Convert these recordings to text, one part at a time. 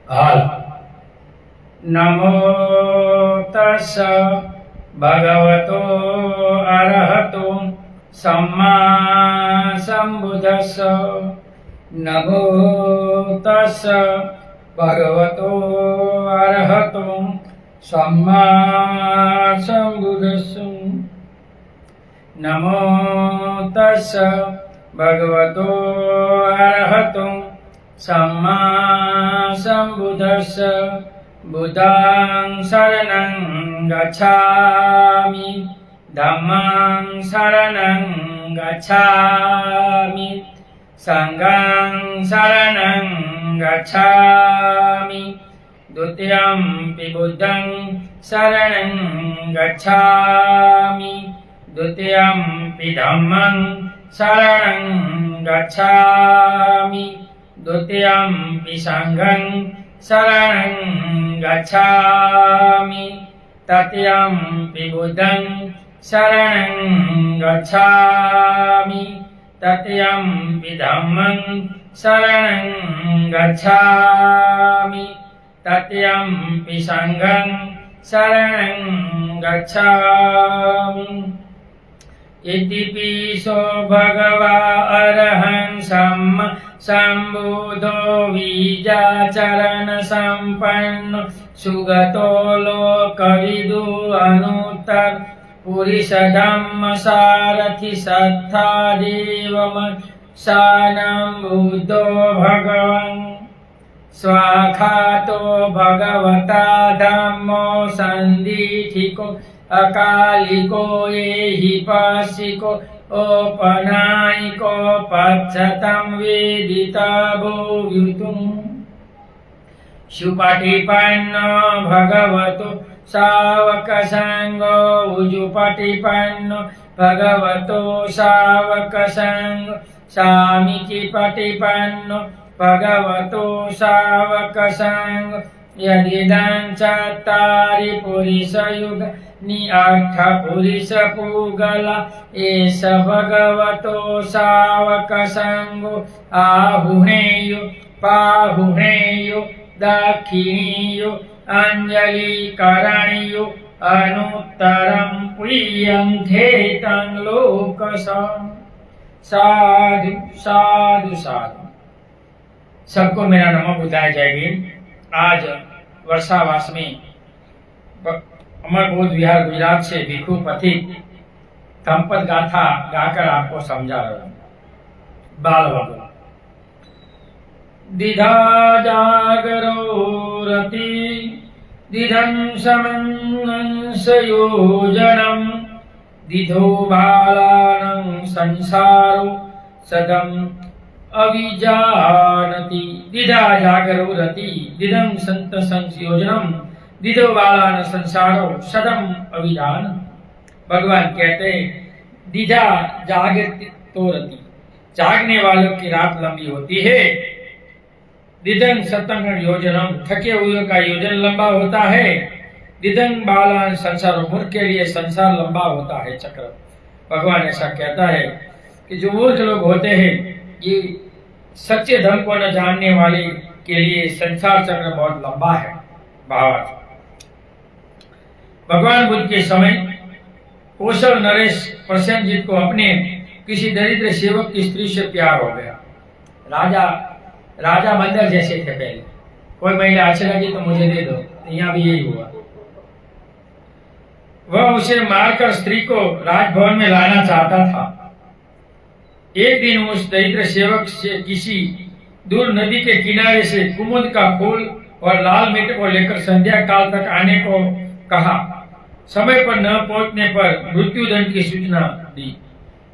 हाल। नमो तस्स भगवतो अरहतो सम्मा सम्बुद्धस्स। नमो तस्स भगवतो अरहतो सम्मा सम्बुद्धस्स। नमो तस्स भगवतो अरहतो सम्मा सम्बुद्धस्स। बुद्धं शरणं गच्छामि, धम्मं शरणं गच्छामि, संघं शरणं गच्छामि, द्वितीयंपि बुद्धं शरणं गच्छामि, द्वितीयंपि धम्मं शरणं गच्छामि, द्वितीयंपि संघं शरणं गच्छामि, तृतीयंपि बुद्धं शरणं गच्छामि, तृतीयंपि धम्मं शरणं गच्छामि, तृतीयंपि संघं शरणं गच्छामि। इतिपिसो भगवा अरहं सम्मा सम्बुद्धो विजाचरण संपन्नो सुगतो लोकविदु अनुत्तर पुरुष धम्म सारथि सत्था देवमसानं बुद्धो भगवन् स्वाखातो भगवता धम्मो सन्दिठिको अकालिको एहिपासिको औपनायिको पश्चतं वेदिता भूयुतुम्। सुपटिपन्नो भगवतो सावकसंगो उजुपटिपन्नो भगवतो सावकसंगो सामीचिपटिपन्नो भगवतो सावकसंगो। यदिदं चत्वारि पुरुषयुगानि अष्ट पुरुषपूगला एष भगवतो सावकसंगो। आहुणेयो पाहुणेयो दक्षिणेयो अंजलिकरणेयो अनुत्तरं प्रियन्ते तं लोकसं। साधु साधु साधु। सबको मेरा नमो बुधाय जय भीम। आज वर्षावास में अमरबोध विहार गुजरात से भिक्षु पथिक धम्पद गाथा गाकर आपको समझा रहा हूं। बाल भगवान दिधा जागरो रति दिधं समंस योजनम दिधो बालानं संसारो सदम अविजानति। दिधा जागरो रति दिदं संत संयोजनम दिधो बालान संसारो सदम अविजान। भगवान कहते हैं दिधा जागती तो रति, जागने वालों की रात लंबी होती है। दिदं सतंग योजनम, थके हुए का योजन लंबा होता है। दिदं बालान संसारो, मूर्ख के लिए संसार लंबा होता है चक्र। भगवान ऐसा कहता है कि जो मूर्ख लोग होते हैं ये सच्चे धर्म को न जानने वाले के लिए संसार चक्र बहुत लंबा है। भावार्थ भगवान बुद्ध के समय कौशल नरेश प्रसेनजीत को अपने किसी दरिद्र सेवक की स्त्री से प्यार हो गया। राजा बंदर जैसे थे पहले, कोई महिला अच्छी लगी तो मुझे दे दो, यहाँ भी यही हुआ। वह उसे मारकर स्त्री को राजभवन में लाना चाहता था। एक दिन उस दरिद्र सेवक से किसी दूर नदी के किनारे से कुमुद का फूल और लाल मीट को लेकर संध्या काल तक आने को कहा। समय पर न पहुंचने पर मृत्युदंड की सूचना दी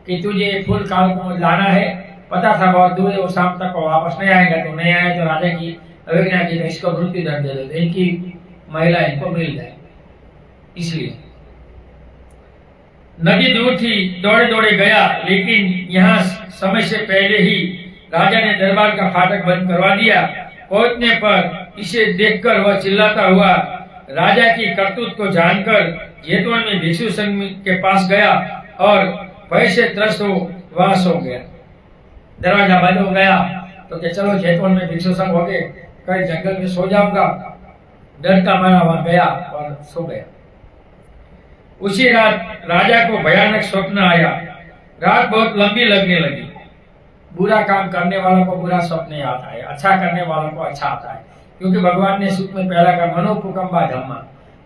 कि तुझे फूल काल को लाना है, पता था बहुत दूर है, वो शाम तक वापस नहीं आएगा, तो नहीं आया तो राजा की अवज्ञा की, इसको मृत्युदंड दे दो, इनकी महिला इनको मिल जाए। इसलिए नदी दूर थी, दौड़े दौड़े गया, लेकिन यहाँ समय से पहले ही राजा ने दरबार का फाटक बंद करवा दिया। पहुंचने पर इसे देखकर वह चिल्लाता हुआ राजा की करतूत को जानकर जेतवन में भिक्षु संघ के पास गया और भय से त्रस्त हो वहां सो गया। दरवाजा बंद हो गया तो क्या चलो जेतवन में भिक्षु संघ हो गए, कहीं जंगल में सो जाऊंगा, डर का मारा वहां गया और सो गया। उसी रात राजा को भयानक स्वप्न आया। रात बहुत लंबी लगने लगी। बुरा काम करने वालों को बुरा स्वप्न आता है, अच्छा करने वालों को अच्छा आता है, क्योंकि भगवान ने सूक्त में पहला कहा मनोपुकंबा धम्मा।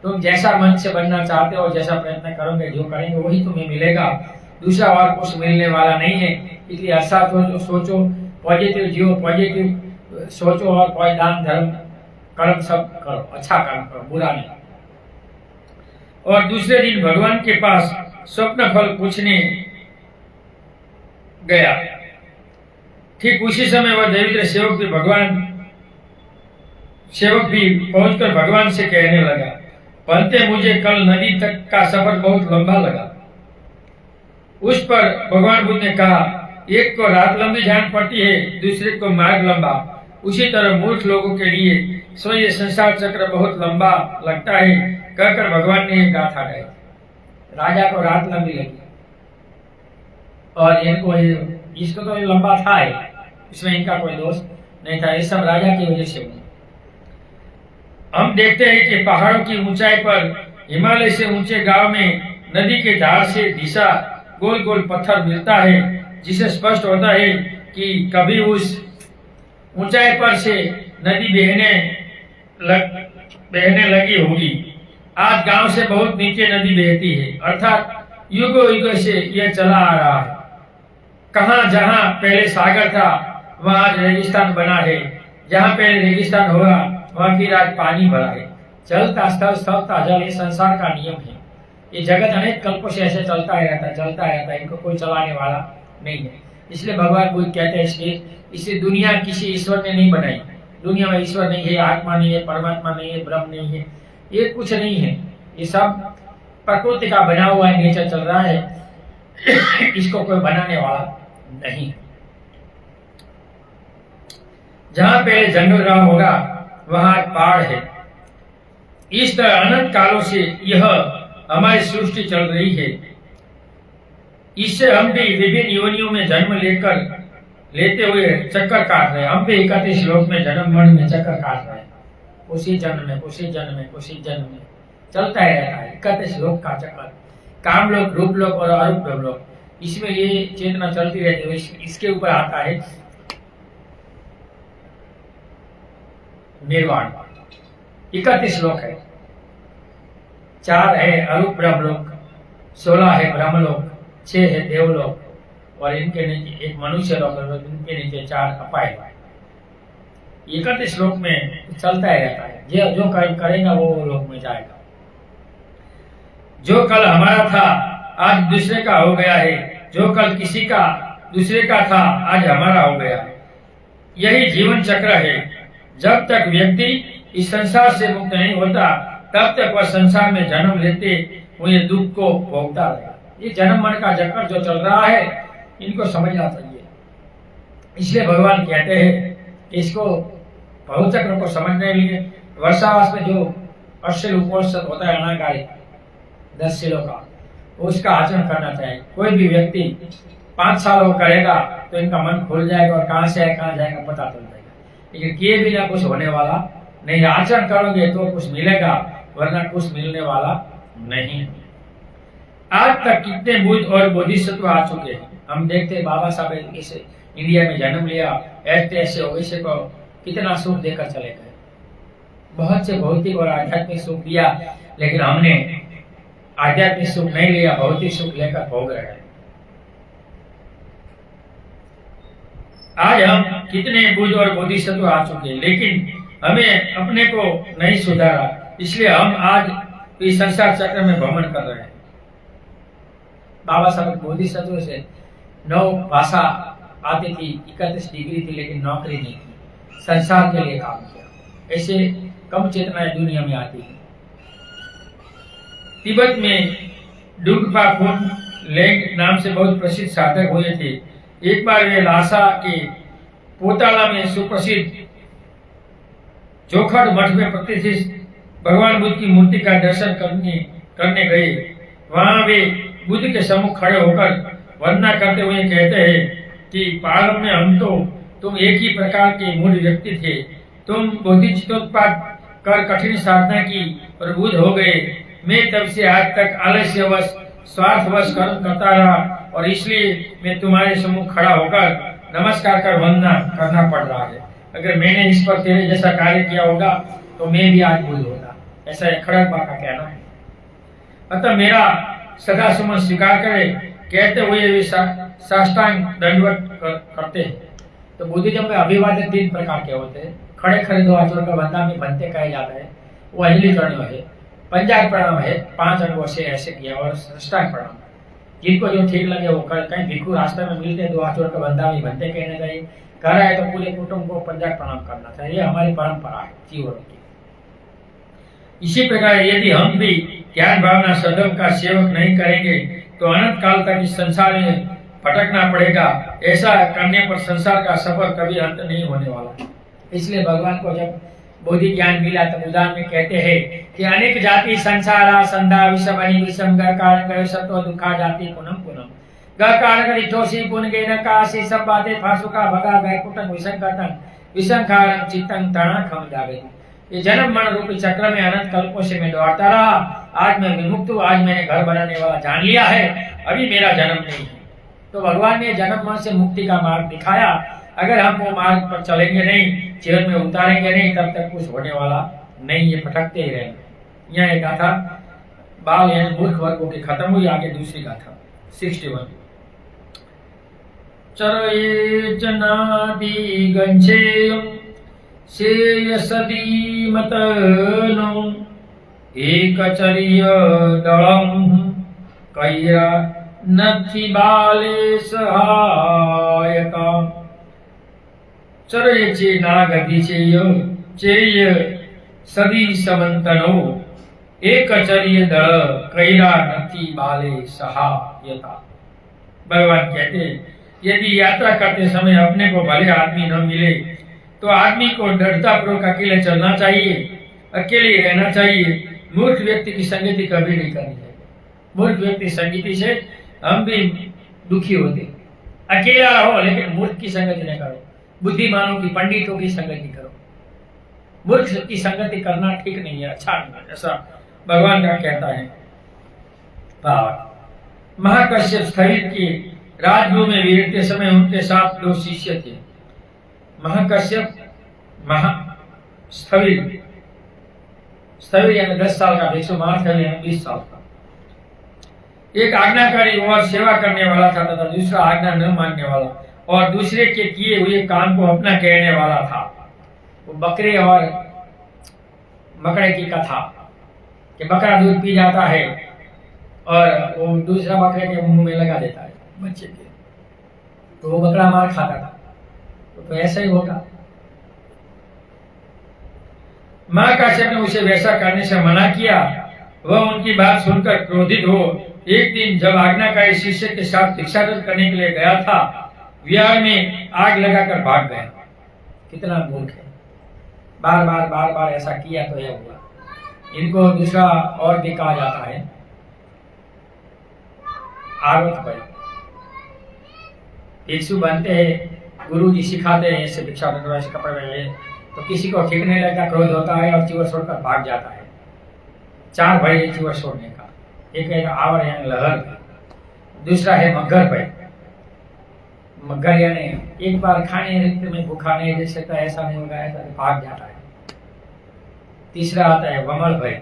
तुम जैसा मन से बनना चाहते हो, जैसा प्रयत्न करोगे, जो करेंगे वही तुम्हें मिलेगा, दूसरा और कुछ मिलने वाला नहीं है। इसलिए अच्छा सोचो, पॉजिटिव जियो, पॉजिटिव सोचो और कोई दान धर्म कर्म सब करो, अच्छा कर्म करो, बुरा नहीं। और दूसरे दिन भगवान के पास स्वप्न फल पूछने गया। ठीक उसी समय वह दरिद्र सेवक भी पहुंचकर भगवान से कहने लगा, पंते मुझे कल नदी तक का सफर बहुत लंबा लगा। उस पर भगवान बुद्ध ने कहा, एक को रात लंबी जान पड़ती है, दूसरे को मार्ग लंबा। उसी तरह मूर्ख लोगों के लिए स्वयं ये संसार चक्र बहुत लंबा लगता है, कहकर भगवान ने एक गाथा गाई। राजा को रात लंबी लगी और इनको इसको तो लंबा था ही, इसमें इनका कोई दोष नहीं था, ये सब राजा की वजह से हुआ। हम देखते हैं कि पहाड़ों की ऊंचाई पर, हिमालय से ऊंचे गांव में नदी के धार से दिशा गोल गोल पत्थर मिलता है, जिसे स्पष्ट होता है कि कभी उस ऊंचाई पर से नदी बहने लगी होगी। आज गांव से बहुत नीचे नदी बहती है, अर्थात युगों युगों से यह चला आ रहा है। कहाँ जहाँ पहले सागर था वहाँ आज रेगिस्तान बना है, जहाँ पहले रेगिस्तान होगा वहाँ फिर आज पानी भरा है। चलता स्थल स्थलता जल, ये संसार का नियम है। ये जगत अनेक कल्पों से ऐसे चलता रहता है, इनको कोई चलाने वाला नहीं है। इसलिए भगवान बुद्ध कहते हैं, इसलिए दुनिया किसी ईश्वर ने नहीं बनाई। दुनिया में ईश्वर नहीं है, आत्मा नहीं है, परमात्मा नहीं है, ब्रह्म नहीं है, ये कुछ नहीं है। ये सब प्रकृति का बना हुआ है, नेचर चल रहा है, इसको कोई बनाने वाला नहीं। जहां पहले जंगल रहा होगा वहां पहाड़ है। इस तरह अनंत कालों से यह हमारी सृष्टि चल रही है। इससे हम भी विभिन्न योनियों में जन्म लेते हुए चक्कर काट रहे हैं। हम भी 31 श्लोक में जन्म मरण में चक्कर काट रहे हैं, उसी जन्म में चलता ही रहता है 31 श्लोक का चक्कर। काम लोक, रूप लोक और अरूप लोक, इसमें ये चेतना चलती रहती है। इसके ऊपर आता है निर्वाण। 31 श्लोक है, 4 है अरूप ब्रह्मलोक, 16 है ब्रह्मलोक, 6 है देवलोक और इनके नीचे एक मनुष्य लोक, इनके नीचे 4 अपाय। 31 श्लोक में चलता ही रहता है। जो कर्म करेगा वो लोक में जाएगा। जो कल हमारा था आज दूसरे का हो गया है, जो कल किसी का दूसरे का था आज हमारा हो गया है। यही जीवन चक्र है। जब तक व्यक्ति इस संसार से मुक्त नहीं होता तब तक वह संसार में जन्म लेते हुए दुख को भोगता रहेगा। ये जन्म मरण का चक्कर जो चल रहा है, इनको समझना चाहिए। इसलिए भगवान कहते हैं कि इसको भव चक्र को समझने के लिए वर्षावास में जो अश्लील उपोषण होता है अनागारी 10 किलो का, उसका आचरण करना चाहिए। कोई भी व्यक्ति 5 साल करेगा तो इनका मन खुल जाएगा और कहाँ से है कहाँ जाएगा पता चल जाएगा। लेकिन किए बिना कुछ होने वाला नहीं। आचरण करोगे तो कुछ मिलेगा, वरना कुछ मिलने वाला नहीं। आज तक कितने बुद्ध और बोधिसत्व आ चुके हैं। हम देखते बाबा साहब इस इंडिया में जन्म लिया, ऐसे वैसे को कितना सुख देकर चले गए। बहुत से भौतिक और आध्यात्मिक सुख दिया, लेकिन हमने आध्यात्मिक सुख नहीं लिया, भौतिक सुख लेकर भोग रहे हैं। आज हम कितने बुद्ध और बोधिसत्व आ चुके हैं, लेकिन हमें अपने को नहीं सुधारा। इसलिए हम आज इस संसार चक्र में भ्रमण कर रहे हैं। बाबा साहब बोधिसत्व से 9 भाषा आती थी, 31 डिग्री थी, लेकिन नौकरी नहीं की, संसार के लिए काम किया। ऐसे कम चेतनाएं दुनिया में आती है। तिब्बत में डुंगपा खुन लेंग नाम से बहुत प्रसिद्ध साधक हुए थे। एक बार वे लासा के पोताला में सुप्रसिद्ध जोखड़ मठ में प्रतिष्ठित भगवान बुद्ध की मूर्ति का दर्शन करने गए। वहां वे बुद्ध के सम्मुख खड़े होकर वंदना करते हुए कहते हैं कि प्रारंभ में हम तो तुम एक ही प्रकार के मूल व्यक्ति थे, तुम बोधिचित्तोत्पाद कर कठिन साधना की और बुद्ध हो गए। मैं तब से आज तक आलस्यवश स्वार्थवश कर्म करता रहा और इसलिए मैं तुम्हारे सम्मुख खड़ा होकर नमस्कार कर वंदना करना पड़ रहा है। अगर मैंने इस पर तेरे जैसा कार्य किया होगा तो मैं भी आज बुद्ध होता, ऐसा खड़गपा का कहना है। अतः मेरा सदा सुमन स्वीकार करे, कहते हुए वे साष्टांग दंडवत करते हैं। तो बुद्धिज्म में अभिवादन 3 प्रकार के होते हैं। खड़े खड़े 2 हाथों का वंदना में बनते कहे जाता है, वो अंजलि कर्ण है। पंजाब प्रणाम है, 5 अंगों से ऐसे किया, और साष्टांग प्रणाम जिनको जो ठीक लगे वो कर। कहीं भिक्षु रास्ते में मिलते 2 हाथों का वंदना में बनते कहना चाहिए, घर आए तो पूरे कुटुंब को पंजाब प्रणाम करना चाहिए। हमारी परंपरा है जीवन की। इसी प्रकार यदि हम भी ज्ञान भावना सदम का सेवक नहीं करेंगे तो अनंत काल तक इस संसार में भटकना पड़ेगा। ऐसा करने पर संसार का सफर कभी अंत नहीं होने वाला। इसलिए भगवान को जब बोधि ज्ञान मिला तो उदान में कहते हैं कि अनेक जाति संसारा संधा विषमणि विषम कारण सत्व दुखा जाति पुनम पुनम कारण रिठोसी पुन गे न कासी सब बातें फासुका भगा गए कुटन विसंकटन विसंखारं चित्तं तणा खम जागे। ये जन्म मरण रूपी चक्र में अनंत कल्पों से मैं दौड़ता रहा। आज मैं विमुक्त हूँ, आज मैंने घर बनाने वाला जान लिया है, अभी मेरा जन्म नहीं है। तो भगवान ने जन्म मरण से मुक्ति का मार्ग दिखाया। अगर हम वो मार्ग पर चलेंगे नहीं, जीवन में उतारेंगे नहीं, तब तक कुछ होने वाला नहीं, ये भटकते ही रहेंगे। यहाँ एक गाथा बाल यानी मूर्ख वर्गों की खत्म हुई। आगे दूसरी गाथा 61। चरये जनादि गंछेयं सेय सदी मतनो एकचर्य दलम कैरा नथि बाले सहायता। चरये चे नागति चेय सदी समंतनो एकचर्य दल कैरा नथि बाले सहायता। भगवान कहते हैं यदि यात्रा करते समय अपने को भले आदमी न मिले तो आदमी को दृढ़ता पूर्वक अकेले चलना चाहिए, अकेले रहना चाहिए। मूर्ख व्यक्ति की संगति कभी नहीं करनी चाहिए। मूर्ख व्यक्ति संगति से हम भी दुखी होते। अकेला रहो लेकिन मूर्ख की संगति न करो। बुद्धिमानों की, पंडितों की संगति करो। मूर्ख की संगति करना ठीक नहीं है, अच्छा नहीं है, ऐसा भगवान का कहता है। महाकश्यप स्थगित की राजगृह में विरते समय उनके साथ 2 शिष्य थे। महाकश्यप स्थविर यानी 10 साल का, भिक्षु महास्थविर यानी 20 साल का। एक आज्ञाकारी और सेवा करने वाला था तथा दूसरा आज्ञा न मानने वाला और दूसरे के किए हुए काम को अपना कहने वाला था। वो बकरे और बकरे की कथा कि बकरा दूध पी जाता है और वो दूसरा बकरे के मुंह में लगा देता है बच्चे के, तो वो बकरा मार खाता था। तो ऐसा ही होगा। माँ काश्यप ने उसे वैसा करने से मना किया। वह उनकी बात सुनकर क्रोधित हो एक दिन जब आज्ञाकारी शिष्य के साथ भिक्षाटन करने के लिए गया था, विहार में आग लगाकर भाग गया। कितना मूर्ख है। बार बार ऐसा किया तो यह हुआ। इनको दूसरा और भी कहा जाता है आगत भाई। भिक्षु बनते हैं, गुरु जी सिखाते हैं ऐसे भिक्षाटन वैसे कपड़े में, तो किसी को ठीक नहीं लगता, क्रोध होता है और चीवर छोड़कर भाग जाता है। 4 भाई है चीवर छोड़ने का। एक है आवर यानी लहर, दूसरा है मगर भाई। मगर यानी एक बार खाने में भूखा नहीं रह सकता, ऐसा नहीं होगा, ऐसा भाग जाता है। तीसरा आता है वमल भाई,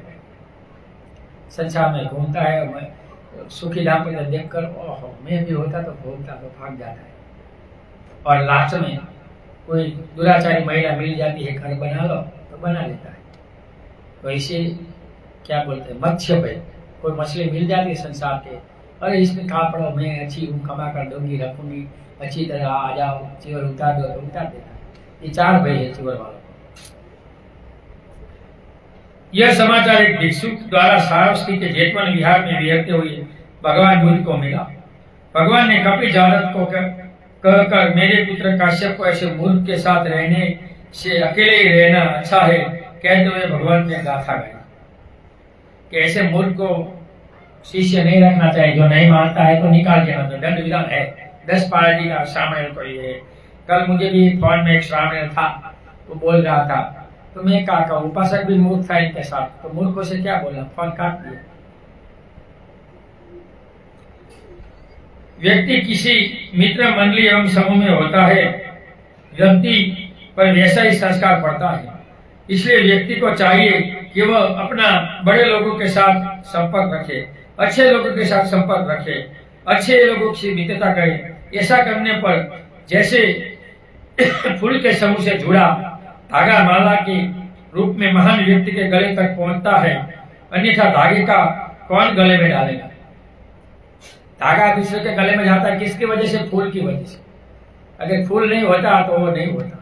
संसार में घूमता है, सुखी दाम्पत्य देखकर ओहो मैं भी होता तो भोगता, तो भाग जाता है। और लास्ट में कोई दुराचारी महिला मिल जाती है, घर बना लो तो बना लेता है। तो इसे क्या बोलते हैं मत्स्य भाई। कोई मछली मिल जाती है संसार के, अरे इसमें खा पड़ो, मैं अच्छी हूँ, कमा कर दूंगी, रखूंगी, अच्छी तरह आ जाओ, चीवर उतार दो, उतार देता है। ये 4 भाई है चीवर वालों। यह समाचार एक भिक्षु द्वारा सारस्वती के जेठवन विहार में विहरते हुए भगवान बुद्ध को मिला। भगवान ने कपि जारद को कहकर मेरे पुत्र काश्यप को ऐसे मूर्ख के साथ रहने से अकेले ही रहना अच्छा है कहते हुए भगवान ने गाथा गाई कि ऐसे मूर्ख को शिष्य नहीं रखना चाहिए। जो नहीं मानता है तो निकाल देना। तो दंड विधान है 10 पाराजी का श्रावण को ये। कल मुझे भी फोन में एक श्रावण था, वो बोल रहा था, तो मैं क्या कहूँ, उपासक भी मूर्ख था इनके साथ, तो मूर्खों से क्या बोलना, फोन काट दिया। व्यक्ति किसी मित्र मंडली एवं समूह में होता है, व्यक्ति पर वैसा ही संस्कार पड़ता है। इसलिए व्यक्ति को चाहिए कि वह अपना बड़े लोगों के साथ संपर्क रखे, अच्छे लोगों के साथ संपर्क रखे, अच्छे लोगों से मित्रता करे। ऐसा करने पर जैसे फूल के समूह से जुड़ा धागा माला के रूप में महान व्यक्ति के गले तक पहुंचता है, अन्यथा धागे का कौन गले में डालेगा। धागा दूसरे के गले में जाता है किसकी वजह से, फूल की वजह से। अगर फूल नहीं होता तो वो नहीं होता।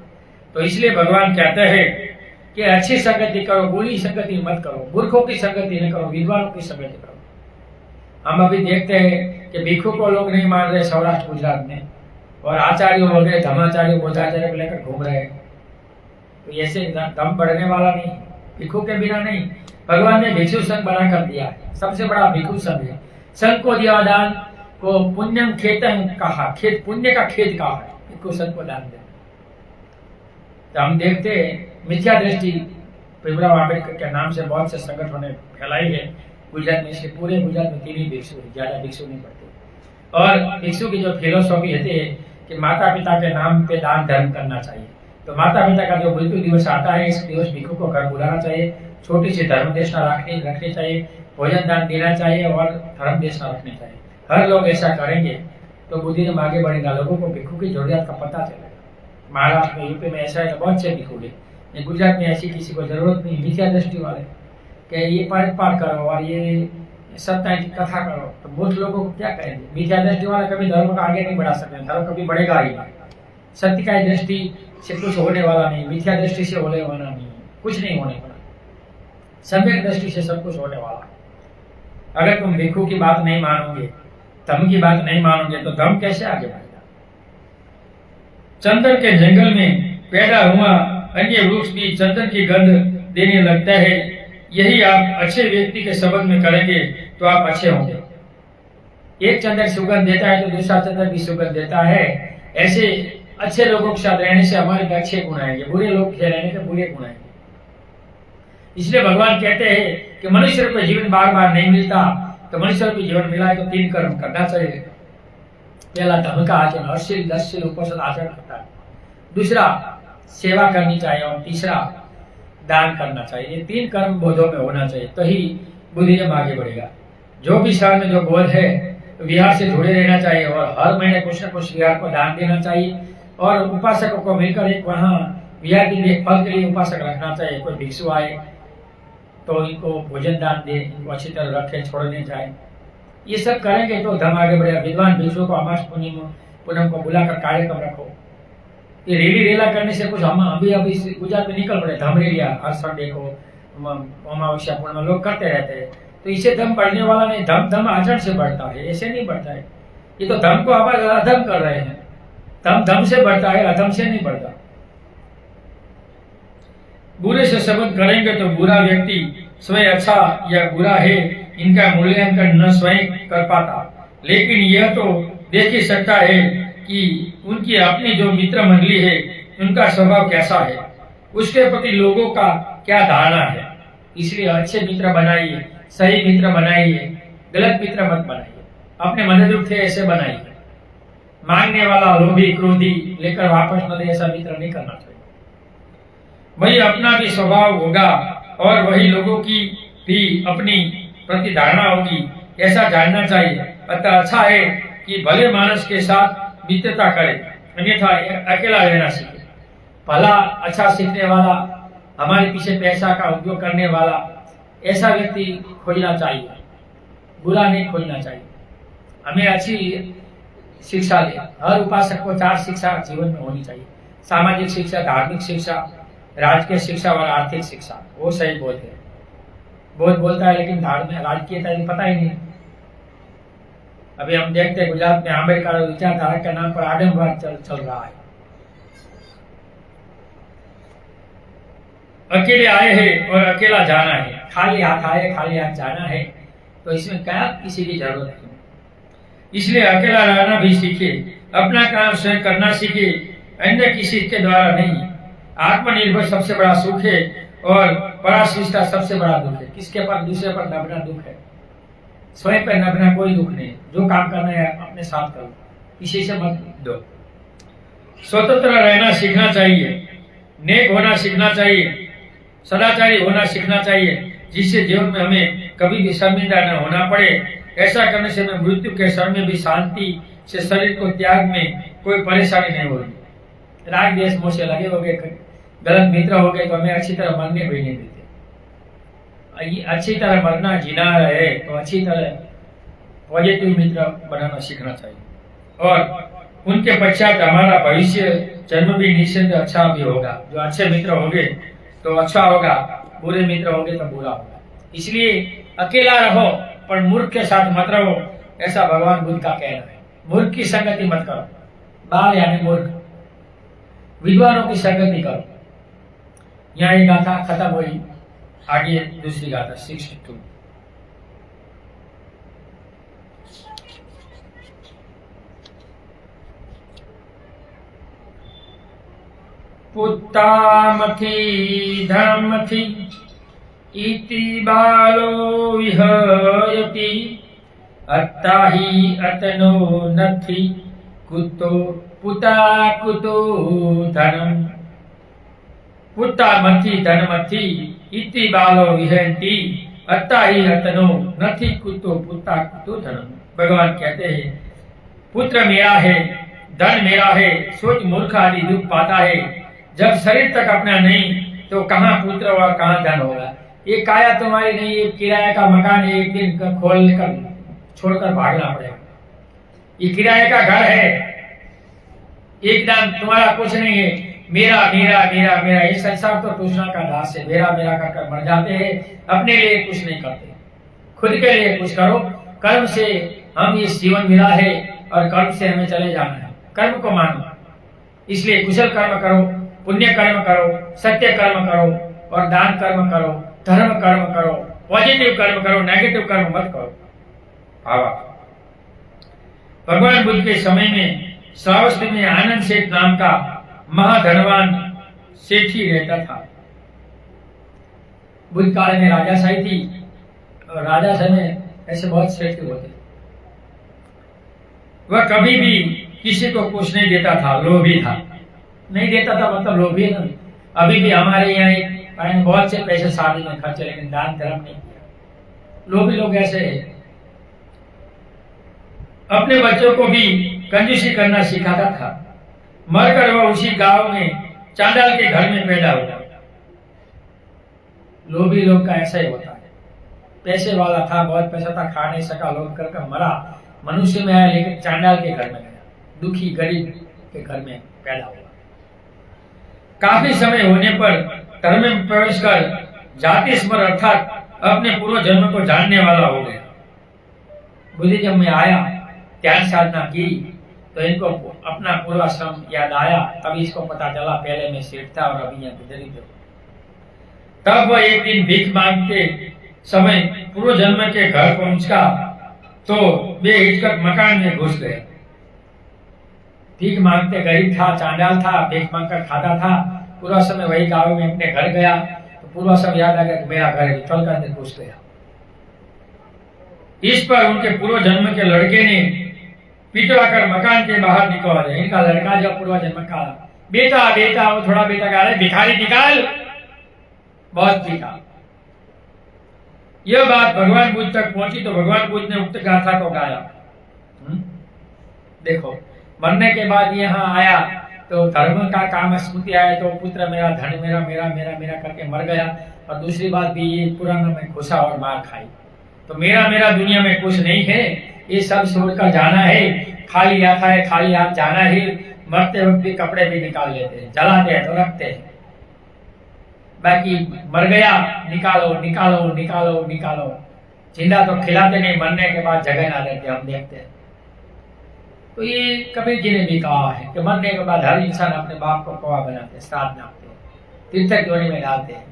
तो इसलिए भगवान कहते हैं कि अच्छी संगति करो, बुरी संगति मत करो, मूर्खों की संगति न करो, विद्वानों की संगति करो। हम अभी देखते हैं कि भिक्षु को लोग नहीं मान रहे सौराष्ट्र गुजरात में, और आचार्यों वगैरह धर्माचार्यों बोधाचार्य को लेकर घूम रहे हैं। तो ऐसे दम बढ़ने वाला नहीं, भिक्षु के बिना नहीं। भगवान ने भिक्षु संघ बना कर दिया है, सबसे बड़ा भिक्षु संघ है। संघ को दिया दान को पुण्यम खेतम कहा, खेत पुण्य का खेत कहा है, भिक्षु संघ को दान दिया। तो हम देखते हैं मिथ्या दृष्टि भीमराव आम्बेडकर के नाम से बहुत से संगठनों ने फैलाई है गुजरात में। से पूरे गुजरात में 3 ही भिक्षु है, ज्यादा भिक्षु नहीं पड़ते। और भिक्षु की जो फिलोसॉफी रहती है कि माता पिता के नाम पे दान धर्म करना चाहिए। तो माता पिता का जो मृत्यु दिवस आता है, इस दिवस भिक्षु को घर बुलाना चाहिए, छोटी सी धर्म देशना रखनी चाहिए, भोजन दान देना चाहिए और धर्म देशना रखनी चाहिए। हर लोग ऐसा करेंगे तो बुद्धिज्म आगे बढ़ेगा, लोगों को भिक्षु की जरूरत का पता चलेगा। महाराष्ट्र में, यूपी में ऐसा है, बहुत से भिक्षु है। गुजरात में ऐसी किसी को जरूरत नहीं, मिथ्या दृष्टि वाले कि ये पाठ करो और ये सत्य की कथा करो। तो मूर्ख लोगों को क्या करेंगे। मिथ्या दृष्टि वाला कभी धर्म को आगे नहीं बढ़ा सकते, धर्म कभी बढ़ेगा ही नहीं। सत्य का दृष्टि से कुछ होने वाला नहीं, मिथ्या दृष्टि से होने वाला नहीं, कुछ नहीं होने वाला। सम्यक दृष्टि से सब कुछ होने वाला। अगर तुम भिक्षु की बात नहीं मानोगे, धर्म की बात नहीं मानोगे, तो धर्म कैसे आगे बढ़ेगा। चंदन के जंगल में पैदा हुआ अन्य वृक्ष भी चंदन की गंध देने लगता है। यही आप अच्छे व्यक्ति के संबंध में करेंगे तो आप अच्छे होंगे। एक चंदन सुगंध देता है तो दूसरा चंदन भी सुगंध देता है। ऐसे अच्छे लोगों के साथ रहने से हमारे में अच्छे गुण आएंगे, बुरे लोग के रहने से बुरे गुण आएंगे। इसलिए भगवान कहते हैं कि मनुष्य को जीवन बार बार नहीं मिलता, तो मनुष्य को जीवन मिला है तो 3 कर्म करना चाहिए। पहला धर्म का आचरण, अश्लील दस्शील उपसद आचरण करता है। दूसरा सेवा करनी चाहिए और तीसरा दान करना चाहिए। ये 3 कर्म बोधों में होना चाहिए, तो ही बुद्धिज्म आगे बढ़ेगा। जो भी शहर में जो बोध है विहार से जुड़े रहना चाहिए और हर महीने कुछ न कुछ विहार को दान देना चाहिए। और उपासकों को मिलकर एक वहाँ विहार के लिए फल के लिए उपासक रखना चाहिए। कोई भिक्षु आए तो इनको भोजन दान दे, इनको अच्छी तरह रखे, छोड़ने जाए। ये सब करेंगे तो धर्म आगे बढ़ेगा। विद्वान भिक्षुओं को अमास पूनम को बुलाकर कार्यक्रम रखो। ये रेली रेला करने से कुछ, हम अभी गुजरात में निकल पड़े धर्म रेलिया, हर संडे को अमावस्या पूर्णिमा लोग करते रहते हैं। तो इससे धर्म बढ़ने वाला नहीं, धर्म आचरण से बढ़ता है, ऐसे नहीं बढ़ता है। ये तो धर्म को आप अधर्म कर रहे हैं। धर्म से बढ़ता है, अधर्म से नहीं बढ़ता। बुरे से संबंध करेंगे तो बुरा व्यक्ति स्वयं अच्छा या बुरा है इनका मूल्यांकन न स्वयं कर पाता, लेकिन यह तो देख ही सकता है कि उनकी अपनी जो मित्र मंडली है उनका स्वभाव कैसा है, उसके प्रति लोगों का क्या धारणा है। इसलिए अच्छे मित्र बनाइए, सही मित्र बनाइए, गलत मित्र मत बनाइए। अपने मनोरुख थे ऐसे बनाइए। मांगने वाला, लोभी, क्रोधी लेकर वापस न दे, ऐसा मित्र नहीं करना चाहिए। वही अपना भी स्वभाव होगा और वही लोगों की भी अपनी प्रति धारणा होगी, ऐसा जानना चाहिए। अतः अच्छा है कि भले मानस के साथ मित्रता करे, अन्यथा अकेला रहना सीखे। भला अच्छा सीखने वाला, हमारे पीछे पैसा का उपयोग करने वाला, ऐसा व्यक्ति खोजना चाहिए, बुरा नहीं खोजना चाहिए। हमें अच्छी शिक्षा ले। हर उपासक को 4 शिक्षा जीवन में होनी चाहिए। सामाजिक शिक्षा, धार्मिक शिक्षा, राजकीय शिक्षा और आर्थिक शिक्षा। वो सही बोध है। बोध बोलता है लेकिन धार्मिक राजकीयता पता ही नहीं। अभी हम देखते हैं गुजरात में आम्बेडकर विचारधारा के नाम पर आडम्बर चल रहा है। अकेले आए हैं और अकेला जाना है, खाली हाथ आए खाली हाथ जाना है, तो इसमें क्या किसी की जरूरत नहीं। इसलिए अकेला रहना भी सीखे, अपना काम स्वयं करना सीखे, अन्य किसी के द्वारा नहीं। आत्मनिर्भर सबसे बड़ा सुख है और पराश्रिष्टा सबसे बड़ा दुख है। किसके पर? दूसरे पर नभना दुख है, स्वयं पर नभना कोई दुख नहीं। जो काम करना है अपने साथ करो, किसी से मत दो। स्वतंत्र रहना सीखना चाहिए, नेक होना सीखना चाहिए, सदाचारी होना सीखना चाहिए, जिससे जीवन में हमें कभी भी शर्मिंदा न होना पड़े। ऐसा करने से हमें मृत्यु के समय में भी शांति से शरीर को त्याग में कोई परेशानी नहीं होगी। राग देश मोह से लगे हो गए, गलत मित्र हो गए तो हमें अच्छी तरह मरने भी नहीं देते। अच्छी तरह मरना जीना है तो अच्छी तरह पॉजिटिव मित्र बनाना सीखना चाहिए और उनके पश्चात हमारा भविष्य जन्म भी निश्चित अच्छा भी होगा। जो अच्छे मित्र होंगे तो अच्छा होगा, बुरे मित्र होंगे तो बुरा होगा। इसलिए अकेला रहो पर मूर्ख के साथ मत रहो, ऐसा भगवान बुद्ध का कहना है। मूर्ख की संगति मत करो, बाल यानी मूर्ख, विद्वानों की संगति करो। यहाँ एक गाथा खत्म हुई, आगे दूसरी गाथा 62। पुत्तामखी धर्मखी इति बालो विहयति अत्ता ही अतनो नथि कुतो पुता कुतो धनम। पुत्तामथी धनमथी इति बालो विहयति अत्ता ही अतनो नथि कुतो पुता कुतो धनम। भगवान कहते हैं पुत्र मेरा है, धन मेरा है, सोच मूर्ख आदि दुख पाता है। जब शरीर तक अपना नहीं तो कहाँ पुत्र और कहाँ धन होगा। ये काया तुम्हारी नहीं, ये किराए का मकान है, एक दिन खोल कर छोड़कर भागना पड़ेगा। ये किराए का घर है, एक दिन तुम्हारा कुछ नहीं है। मेरा मेरा मेरा मेरा, ये संसार तो तृष्णा का दास है। मेरा मेरा कर मर जाते हैं, अपने लिए कुछ नहीं करते। खुद के लिए कुछ करो। कर्म से हम इस जीवन मिला है और कर्म से हमें चले जाना है। कर्म को मानो, इसलिए कुशल कर्म करो, पुण्य कर्म करो, सत्य कर्म करो और दान कर्म करो, धर्म कर्म करो, पॉजिटिव कर्म करो, नेगेटिव कर्म मत करो। भगवान बुद्ध के समय में श्रावस्ती में आनंद सेठ नाम का महाधनवान सेठी रहता था। बुद्ध काल में राजाशाही थी और राजाशाही में ऐसे बहुत सेठ होते। वह कभी भी किसी को कुछ नहीं देता था, लोभी था। नहीं देता था मतलब लोभी है ना। अभी भी हमारे यहाँ एक बहुत से पैसे शादी में खर्चे, लेकिन दान धर्म नहीं किया। लोभी लोग ऐसे है। अपने बच्चों को भी कंजूसी करना सिखाता था। मरकर वह उसी गांव में चांडाल के घर में पैदा हुआ। लोभी लोग का ऐसा ही होता है। पैसे वाला था, बहुत पैसा था, खा नहीं सका, लोभ कर मरा। मनुष्य में आया लेकिन चांडाल के घर में गया, दुखी गरीब के घर में पैदा हुआ। काफी समय होने पर धर्म में प्रवेश कर जाति स्मर अर्थात अपने पूर्व जन्म को जानने वाला हो गया। बुद्धिज्म में आया, ध्यान साधना की तो इनको अपना पूर्वाश्रम याद आया। अभी इसको पता चला पहले मैं सेठ था और अभी यहाँ दरिद्र। तब वह एक दिन भीख मांगते समय पूर्व जन्म के घर पहुंचा तो बेहिचक मकान में घुस गए। भीख मांगते, गरीब था, चांडाल था, भीख मांगकर खाता था। पूरा समय वही गांव में अपने घर गया तो पूरा सब याद आ गया, मेरा घर है, चल कर घुस गया। इस पर उनके पूर्व जन्म के लड़के ने पिटवा कर मकान के बाहर निकाल दिया। इनका लड़का जब पूर्व जन्म का बेटा बेटा वो थोड़ा बेटा कह रहा है, भिखारी निकाल, बहुत पीटा। यह बात भगवान बुद्ध तक पहुंची तो भगवान बुद्ध ने उक्त गाथा को गाया। देखो, मरने के बाद यहाँ आया तो धर्म का काम स्मृति आया तो पुत्र मेरा, धन मेरा, मेरा मेरा मेरा करके मर गया। और दूसरी बात भी ये पुराना में घुसा और मार खाई। तो मेरा मेरा दुनिया में कुछ नहीं है, ये सब छोड़कर जाना है। खाली आता है, खाली हाथ जाना ही। मरते वक्त भी कपड़े भी निकाल लेते हैं, जलाते हैं तो रखते हैं। बाकी मर गया, निकालो निकालो निकालो निकालो। जिंदा तो खिलाते नहीं, मरने के बाद जगह ना देते, हम देखते हैं। तो ये कबीर जी ने भी कहा है कि मरने के बाद हर इंसान अपने बाप को कौवा बनाते, श्राद्ध नापते हैं, तीर्थक योनि में डालते हैं।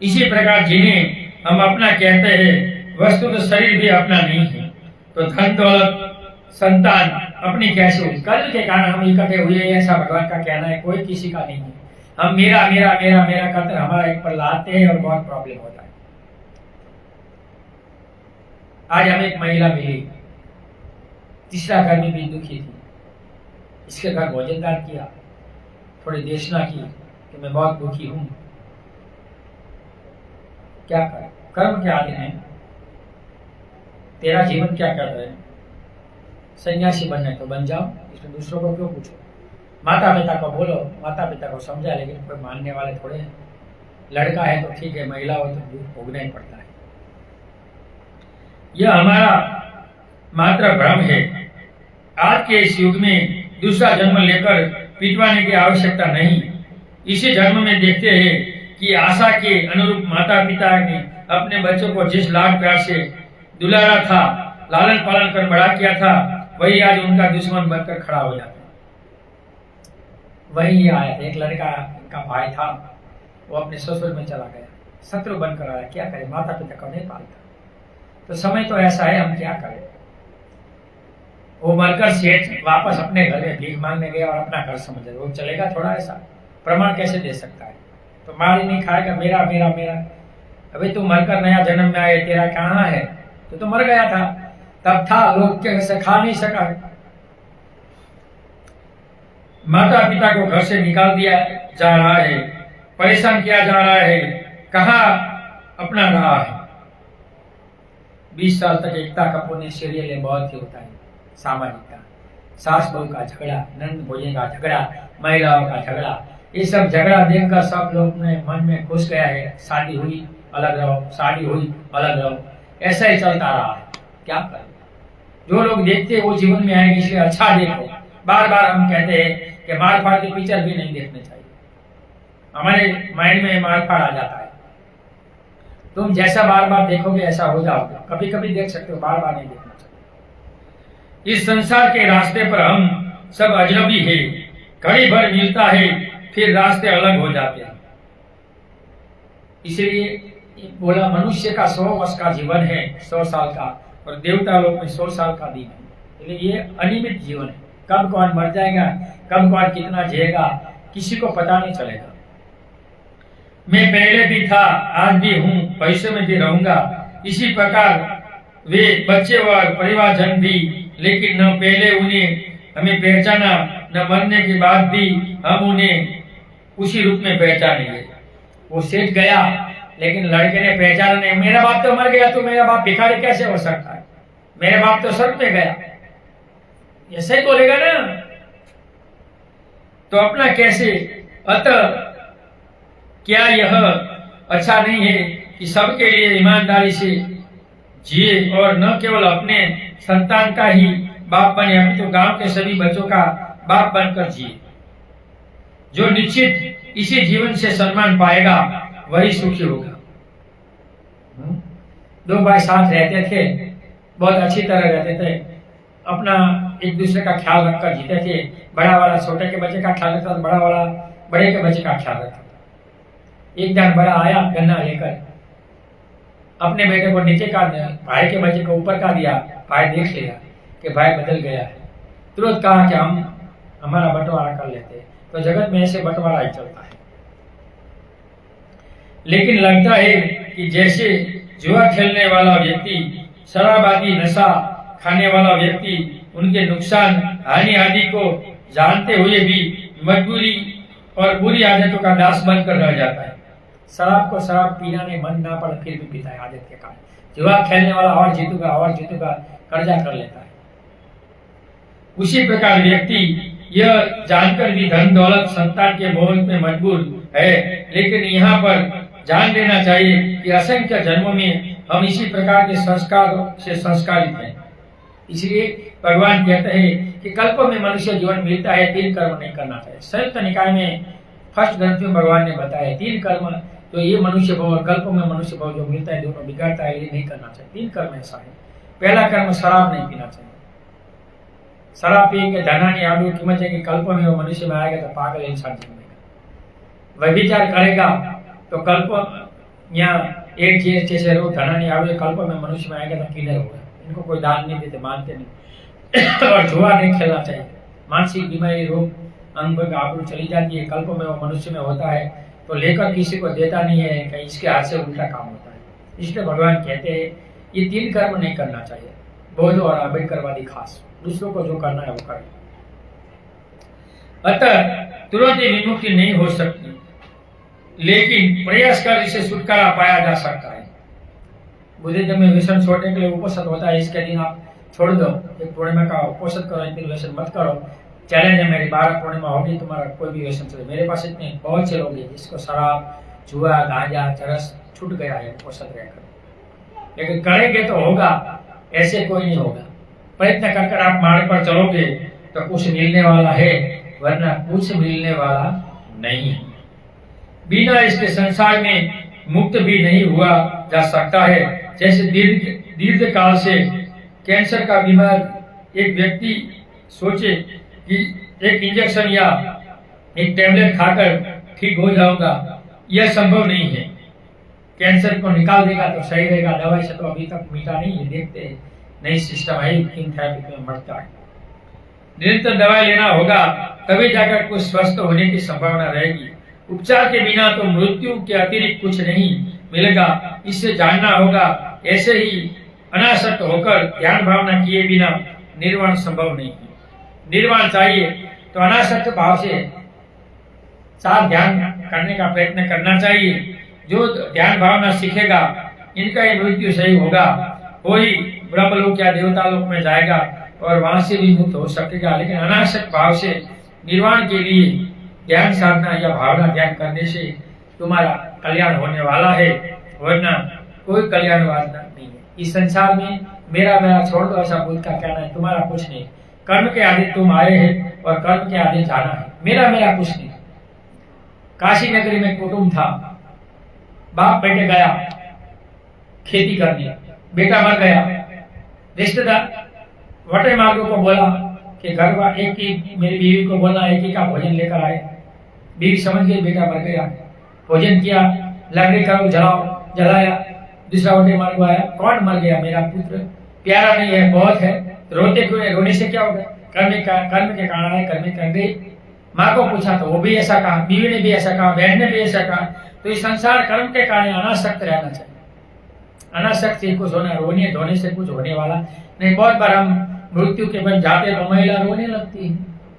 इसी प्रकार जिन्हें हम अपना कहते हैं, वस्तु तो शरीर भी अपना नहीं है। तो धन दौलत संतान अपनी कैसे हुई, कर्म के कारण हम इकट्ठे हुए, ऐसा भगवान का कहना है, कोई किसी का नहीं है। हम मेरा मेरा मेरा मेरा करते हमारा एक पर लाते हैं और बहुत प्रॉब्लम होता है। आज हमें एक महिला मिली, तीसरा घर में भी दुखी थी, इसके घर भोजन दान किया, थोड़ी देशना की कि मैं बहुत दुखी हूं, क्या कर, कर्म के आधीन है, तेरा जीवन क्या कर रहा है, सन्यासी बनना है तो बन जाओ, इसमें दूसरों को क्यों पूछो, माता पिता को बोलो, माता पिता को समझा, लेकिन कोई मानने वाले थोड़े हैं। लड़का है तो ठीक है, महिला हो तो दुख भोगना ही पड़ता है। यह हमारा मात्र भ्रम है। आज के इस युग में दूसरा जन्म लेकर पिटवाने की आवश्यकता नहीं। इसी जन्म में देखते हैं कि आशा के अनुरूप माता पिता ने अपने बच्चों को जिस लाड प्यार से दुलारा था, लालन पालन कर बड़ा किया था, वही आज उनका दुश्मन बनकर खड़ा हो जाता है। वही आया, एक लड़का का भाई था, वो अपने ससुर में चला गया, शत्रु बनकर आया, क्या करे, माता पिता को नहीं पालता। तो समय तो ऐसा है, हम क्या करें। वो मरकर सेठ वापस अपने घर में भीख मांगने गया और अपना घर समझ वो चलेगा थोड़ा, ऐसा प्रमाण कैसे दे सकता है। तो मार ही नहीं खाएगा, मेरा मेरा मेरा, अभी तू मरकर नया जन्म में आए, तेरा कहाँ है, तो मर गया था, तब था, लोग कैसे खा नहीं सका। माता पिता को घर से निकाल दिया जा रहा है, परेशान किया जा रहा है, कहाँ अपना रहा है। 20 साल तक एकता कपूर ने सीरियल बहुत ही होता है, सामाजिकता, सास बहू का झगड़ा, नंद भोजन का झगड़ा, महिलाओं का झगड़ा, ये सब झगड़ा देखकर सब लोग ने मन में घुस गया है, शादी हुई अलग रहो, शादी हुई अलग रहो, ऐसा ही चलता रहा है। क्या करें, जो लोग देखते हैं वो जीवन में आएंगे, इसलिए अच्छा देखो। बार बार हम कहते हैं कि मार फाड़ के पिक्चर भी नहीं देखने चाहिए, हमारे माइंड में मार फाड़ आ जाता है। तुम जैसा बार बार देखोगे ऐसा हो जाओगे, कभी कभी देख सकते हो, बार बार नहीं देखना चाहिए। इस संसार के रास्ते पर हम सब अजनबी है, घड़ी भर मिलता है, फिर रास्ते अलग हो जाते हैं। इसलिए बोला मनुष्य का 100 वर्ष का जीवन है, 100 साल का, और देवता लोग में 100 साल का दिन है। इसलिए ये अनियमित जीवन है, कब कौन मर जाएगा, कब कौन कितना जिएगा, किसी को पता नहीं चलेगा। मैं पहले भी था, आज भी हूँ, भविष्य में भी रहूंगा। इसी प्रकार वे बच्चे और परिवारजन भी, लेकिन न पहले उन्हें हमें पहचाना, न मरने के बाद भी हम उन्हें उसी रूप में पहचानेंगे। वो सेठ गया, लेकिन लड़के ने पहचाना नहीं, मेरा बाप तो मर गया, तो मेरा बाप भिखारी कैसे हो सकता है, मेरे बाप तो स्वर्ग में गया, ऐसे ही बोलेगा ना। तो अपना कैसे, अतः क्या यह अच्छा नहीं है कि सबके लिए ईमानदारी से जिए और न केवल अपने संतान का ही बाप बने, अभी तो गांव के सभी बच्चों का बाप बनकर जिए। जो निश्चित इसी जीवन से सम्मान पाएगा वही सुखी होगा। 2 भाई साथ रहते थे, बहुत अच्छी तरह रहते थे, अपना एक दूसरे का ख्याल रखकर जीते थे। बड़ा वाला छोटे के बच्चे का ख्याल रखता था, बड़ा वाला बड़े के बच्चे का ख्याल रखता था। एक दिन बड़ा आया गन्ना लेकर, अपने बेटे को नीचे का दिया, भाई के बच्चे को ऊपर का दिया। भाई देख लिया कि भाई बदल गया है, तुरंत कहा कि हम हमारा बंटवारा कर लेते। तो जगत में ऐसे बंटवारा ही चलता है। लेकिन लगता है कि जैसे जुआ खेलने वाला व्यक्ति, शराब आदि नशा खाने वाला व्यक्ति उनके नुकसान हानि आदि को जानते हुए भी मजबूरी और बुरी आदतों का दास बनकर रह जाता है। शराब को शराब पीना नहीं मन ना पड़े फिर भी पीता है आदत के कारण। जुआ खेलने वाला और जीतूगा कर्जा कर लेता है। उसी प्रकार व्यक्ति यह जानकर भी धन दौलत संतान के मोह में मजबूर है, लेकिन यहाँ पर जान लेना चाहिए कि असंख्य जन्मों में हम इसी प्रकार के संस्कार से संस्कारित हैं। इसलिए भगवान कहते हैं कि कल्प में मनुष्य जीवन मिलता है, 3 कर्म नहीं करना चाहिए। संयुक्त निकाय में फर्स्ट ग्रंथ में भगवान ने बताया 3 कर्म, तो ये मनुष्य भाव कल्प में मनुष्य भाव जो मिलता है दोनों बिगाड़ता है, ये नहीं करना चाहिए। 3 कर्म ऐसा है। पहला कर्म शराब नहीं पीना चाहिए। शराब पी के धनानी आलू कीमत है कि कल्प में वो मनुष्य में आएगा तो पागल इंसान जन्मेगा। व्यभिचार करेगा तो कल्प यहाँ एक चीज जैसे रोग धनानी आलू कल्प में मनुष्य में आएगा तो किलर होगा। इनको कोई दान नहीं देते, मानते नहीं। और जुआ नहीं खेलना चाहिए। मानसिक बीमारी, रोग, अनुभव आबरू चली जाती है, कल्प में वो मनुष्य में होता है तो लेकर किसी को देता नहीं है, कहीं इसके हाथ से उल्टा काम होता है। इसलिए भगवान कहते हैं ये 3 कर्म नहीं करना चाहिए, बौद्ध और आंबेडकरवादी खास, दूसरों को जो करना है वो करें। अतः तुरंत ही विमुक्ति नहीं हो सकती, लेकिन प्रयास कर इसे छुटकारा पाया जा सकता है। बुद्धिज्म में व्यसन छोड़ने के लिए उपोषण होता है, इसके दिन आप छोड़ दो, एक पूर्णिमा का उपोषण करो, एक दिन व्यसन मत करो। चैलेंज है, मेरी 12 पूर्णिमा होगी, तुम्हारा कोई भी व्यसन चले। मेरे पास इतने बहुत से लोग हैं जिसको शराब, जुआ, गांजा, चरस छूट गया है उपोषण रहकर, लेकिन करेंगे तो होगा, ऐसे कोई नहीं होगा। प्रयत्न कर कर आप मार्ग पर चलोगे तो कुछ मिलने वाला है, वरना कुछ मिलने वाला नहीं है। बिना इसके संसार में मुक्त भी नहीं हुआ जा सकता है। जैसे दीर्घ काल से कैंसर का बीमार एक व्यक्ति सोचे कि एक इंजेक्शन या एक टैबलेट खाकर ठीक हो जाऊंगा, यह संभव नहीं है। कैंसर को निकाल देगा तो सही रहेगा, दवाई से तो अभी तक मिटा नहीं है। देखते हैं नई सिस्टम है, कीमोथेरेपी में मरता है। निरंतर दवाई लेना होगा, तभी जाकर कुछ स्वस्थ होने की संभावना रहेगी। उपचार के बिना तो मृत्यु के अतिरिक्त कुछ नहीं मिलेगा, इससे जानना होगा। ऐसे ही अनासक्त होकर ध्यान भावना किए बिना निर्वाण संभव नहीं है। निर्वाण चाहिए तो अनासक्त भाव से साथ ध्यान करने का प्रयत्न करना चाहिए। जो ध्यान भावना सीखेगा, इनका ये मृत्यु सही होगा, कोई ब्रह्मलोक या देवता लोक में जाएगा और वहां से भी मुक्त हो सकेगा। लेकिन अनासक्त भाव से निर्वाण के लिए ध्यान साधना या भावना ध्यान करने से तुम्हारा कल्याण होने वाला है, वरना कोई कल्याण वाला नहीं है। इस संसार में मेरा मेरा छोड़ दो, ऐसा बुद्ध का कहना है। तुम्हारा कुछ नहीं, कर्म के आधीन तुम आए हैं और कर्म के आधीन जाना है। मेरा मेरा कुछ नहीं। काशी नगरी में कुटुंब था, बाप बेटे गया खेती करने, बेटा मर गया। रिश्तेदार वटे मार्गो को बोला कि घर एक ही, मेरी बीवी को बोला एक ही का भोजन लेकर आए। बीवी समझ गई बेटा मर गया, भोजन किया, लकड़ी करो जलाओ, जलाया। दूसरा वटे मार्गो आया, कौन मर गया? मेरा पुत्र, प्यारा नहीं है, बहुत है, रोते क्यों है? रोने से क्या होगा? कर्म के कारण है, कर्म कर गई। माँ को पूछा तो वो भी ऐसा कहा, बीवी ने भी ऐसा कहा, बहन ने भी ऐसा कहा। तो इस संसार कर्म के कारण अनासक्त रहना चाहिए। अनासक्त से कुछ होना, रोने धोने से कुछ होने वाला नहीं। बहुत बार हम मृत्यु के बाद जाते तो महिला रोने लगती है।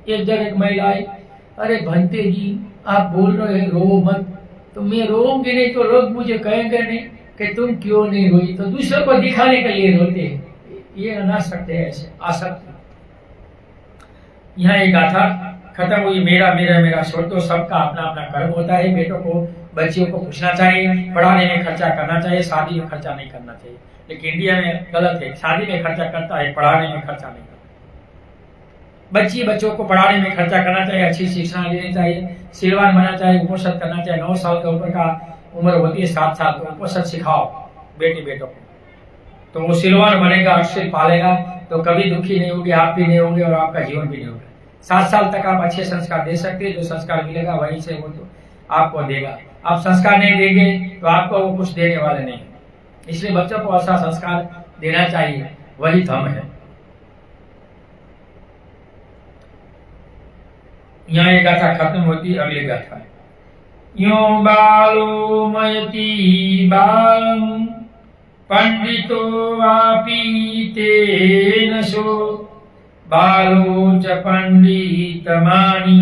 एक जगह एक महिला आई, अरे भंते जी आप बोल रहे हैं रो मत, तो मैं रोऊंगी नहीं तो लोग मुझे कहेंगे नहीं कि तुम क्यों नहीं रोई, तो दूसरों को दिखाने के लिए रोते हैं। ये अनासक्त है, ऐसे आसक्त। यहाँ एक गाथा खत्म हुई, मेरा मेरा मेरा छोड़ दो। सबका अपना अपना कर्म होता है। बेटों को, बच्चियों को पूछना चाहिए, पढ़ाने में खर्चा करना चाहिए, शादी में खर्चा नहीं करना चाहिए। लेकिन इंडिया में गलत है, शादी में खर्चा करता है, पढ़ाने में खर्चा नहीं करता। बच्चों को पढ़ाने में खर्चा करना चाहिए, अच्छी शिक्षा लेनी चाहिए, सिलवान बनना चाहिए, उपोषण करना चाहिए। 9 साल के ऊपर का उम्र होती है, 7 साल तो उपोषण सिखाओ बेटों को, तो वो सिलवान बनेगा, अक्षर पालेगा, तो कभी दुखी नहीं होगी, आप भी नहीं होंगे और आपका जीवन भी नहीं होगा। 7 साल तक आप अच्छे संस्कार दे सकते हैं, जो संस्कार मिलेगा वहीं से वो तो आपको देगा। आप संस्कार नहीं देंगे तो आपको वो कुछ देने वाले नहीं। इसलिए बच्चों को ऐसा संस्कार देना चाहिए, वही धर्म है। यहाँ एक गाथा खत्म होती, अगली गाथा है। यो बालो मयति बालम पंडितो वापी तेन सो बालो च पंडितमानि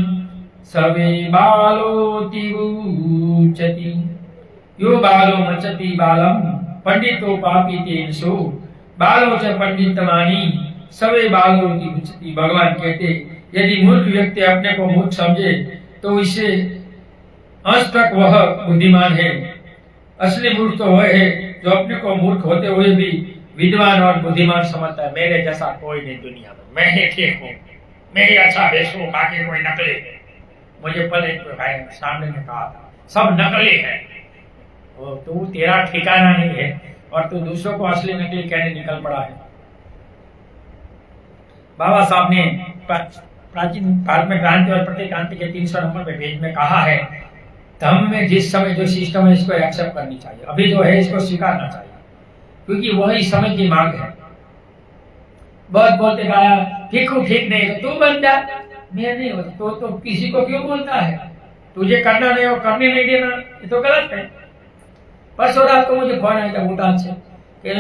सवे बालोति उच्यति। यो बालो मचति बालम पंडितो पापी तेन सो बालो च पंडितमानि सवे बालोति उच्यति। भगवान कहते यदि मूर्ख व्यक्ति अपने को मूर्ख समझे तो इसे अंश तक वह बुद्धिमान है। असली मूर्ख तो वह है जो अपने को मूर्ख होते हुए भी विद्वान और बुद्धिमान समझता है। मेरे जैसा कोई नहीं दुनिया में, मैं ही ठीक हूँ, मैं ही अच्छा बेच हूँ, बाकी कोई नकली है। मुझे पहले भाई सामने ने कहा था सब नकली है, तू तेरा ठिकाना नहीं है और तू दूसरों को असली नकली कहने निकल पड़ा है। बाबा साहब ने प्राचीन भारत में क्रांति और प्रतिक्रांति के 300 नंबर में पेज में कहा है, धर्म में जिस समय जो सिस्टम है इसको एक्सेप्ट करनी चाहिए, अभी जो है इसको स्वीकारना चाहिए, क्योंकि वही समय की मांग है। बहुत बोलते गाया भिक्षु ठीक नहीं तो तू बन जा। मैं नहीं होता तो किसी को क्यों बोलता है? तुझे करना नहीं हो करने नहीं देना, ये तो गलत है। परसों रात को मुझे फोन आया था भूटान से कि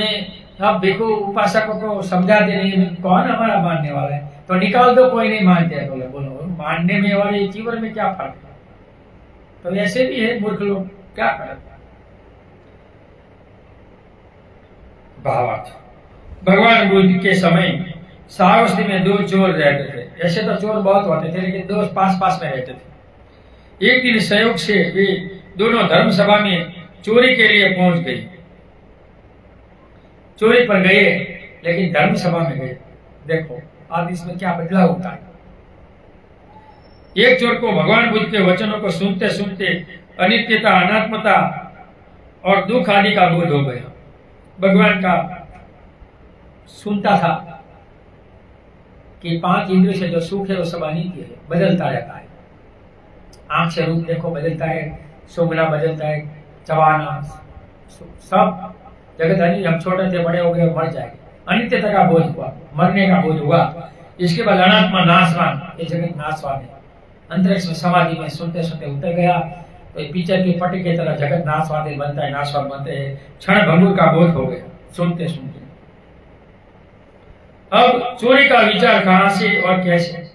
अब भिक्षु उपासकों को समझा दे रही कौन हमारा मानने वाला है, तो निकाल दो, कोई नहीं मानते है। बोले बोलो मानने में और ये जीवन में क्या फर्क है? तो ऐसे भी है मूर्ख लोग, क्या करें। भावार्थ, भगवान बुद्ध के समय सारस्वती में 2 चोर रहते थे। ऐसे तो चोर बहुत होते थे लेकिन 2 पास पास में रहते थे। एक दिन संयोग से वे दोनों धर्म सभा में चोरी के लिए पहुंच गए। चोरी पर गए लेकिन धर्म सभा में गए। देखो आज इसमें क्या बदलाव होता है। एक चोर को भगवान बुद्ध के वचनों को सुनते सुनते अनित्यता, अनात्मता और दुख आदि का बोध हो गया। भगवान का सुनता था कि 5 इंद्रियों से जो सुख है वो सब अनित्य है, बदलता रहता है। आंख से रूप देखो बदलता है, सूंघना बदलता है, चबाना सब जगत अनित्य। हम छोटे थे बड़े हो गए मर जाएंगे, अनित्यता का बोध हुआ, मरने का बोध हुआ। इसके बाद अनात्मा नाशवान, ये जगत नाशवान है। अंतरिक्ष में समाधि में सुनते सुनते उतर गया तो पिक्चर की पट्टी की तरह जगत नाशवान बनता है, नाशवान बनते हैं। क्षण भंगुर का बोध हो गया सुनते सुनते। अब चोरी का विचार कहां से और कैसे?